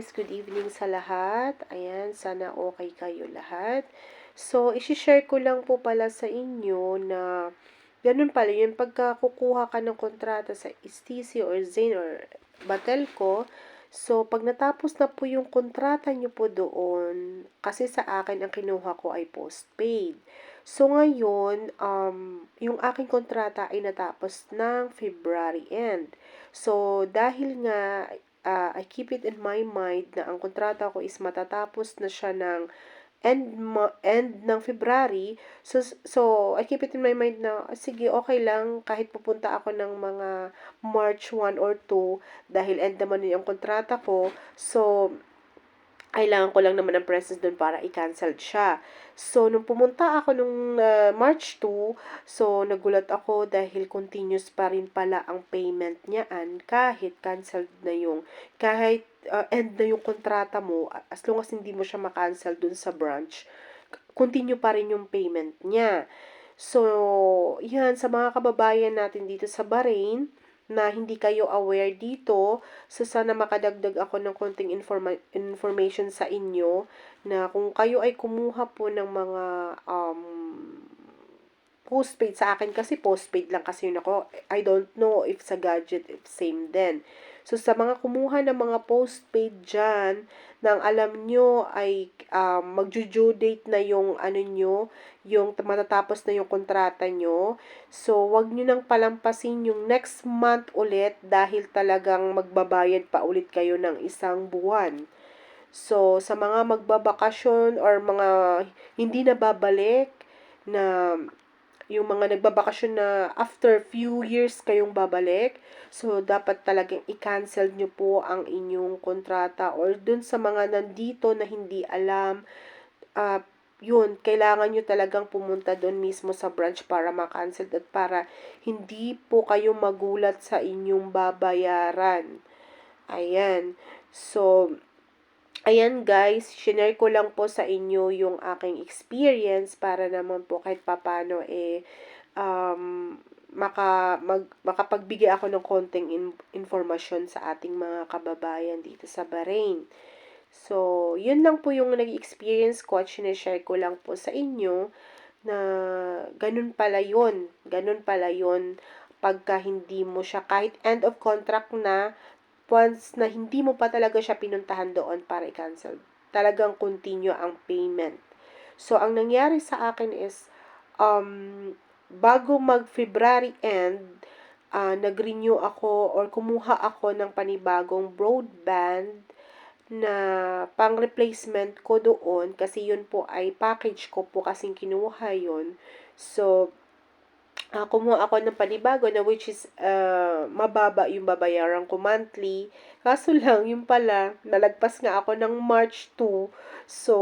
guys, good evening sa lahat. Ayan, sana okay kayo lahat. So, isi-share ko lang po pala sa inyo na ganun pala yung pagkakukuha ka ng kontrata sa STC or Zain or Batelco. So, pag natapos na po yung kontrata nyo po doon, kasi sa akin ang kinuha ko ay postpaid. So, ngayon, yung aking kontrata ay natapos ng February end. So, dahil nga I keep it in my mind na ang kontrata ko is matatapos na siya ng end ng February. So I keep it in my mind na, sige, okay lang, kahit pupunta ako ng mga March 1 or 2, dahil end naman yung kontrata ko. So, kailangan ko lang naman ng presence doon para i-cancel siya. So, nung pumunta ako nung March 2, so, nagulat ako dahil continuous pa rin pala ang payment niyaan kahit canceled na yung, kahit end na yung kontrata mo, as long as hindi mo siya makancel doon sa branch, continue pa rin yung payment niya. So, yan, sa mga kababayan natin dito sa Bahrain, na hindi kayo aware dito, so sana makadagdag ako ng konting information sa inyo na kung kayo ay kumuha po ng mga postpaid, sa akin kasi postpaid lang kasi yun ako. I don't know if sa gadget if same din. So sa mga kumuha ng mga postpaid dyan, nang alam nyo ay magjo-due date na yung ano nyo, yung matatapos na yung kontrata nyo. So wag nyo nang palampasin yung next month ulit dahil talagang magbabayad pa ulit kayo ng isang buwan. So sa mga magbabakasyon or mga hindi na babalik na yung mga nagbabakasyon na after few years kayong babalik, so dapat talagang i-cancel nyo po ang inyong kontrata or dun sa mga nandito na hindi alam, yun, kailangan nyo talagang pumunta doon mismo sa branch para ma-cancel at para hindi po kayo magulat sa inyong babayaran. Ayan. So, ayan guys, shinare ko lang po sa inyo yung aking experience para naman po kahit papano makapagbigay ako ng konting informasyon sa ating mga kababayan dito sa Bahrain. So, yun lang po yung nag-experience ko at sinashare ko lang po sa inyo na ganun pala yun. Ganun pala yun pagka hindi mo siya, kahit end of contract na, once na hindi mo pa talaga siya pinuntahan doon para i-cancel, talagang continue ang payment. So, ang nangyari sa akin is, bago mag-February end, nag-renew ako or kumuha ako ng panibagong broadband na pang-replacement ko doon kasi yun po ay package ko po kasing kinuha yun. So, kumuha ako ng panibago na which is mababa yung babayaran ko monthly. Kaso lang, yung pala, nalagpas nga ako ng March 2. So,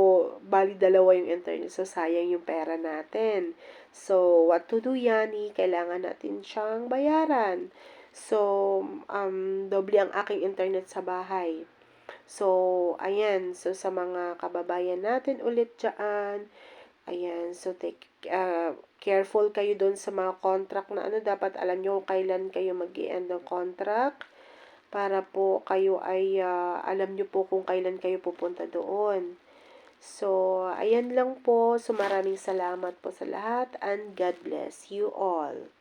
bali dalawa yung internet. So, sayang yung pera natin. So, what to do yan? Kailangan natin siyang bayaran. So, doble ang aking internet sa bahay. So, ayan. So, sa mga kababayan natin ulit dyan, ayan, so careful kayo doon sa mga contract na ano, dapat alam nyo kailan kayo mag-i-end ng contract para po kayo ay alam nyo po kung kailan kayo pupunta doon. So, ayan lang po. So, maraming salamat po sa lahat and God bless you all.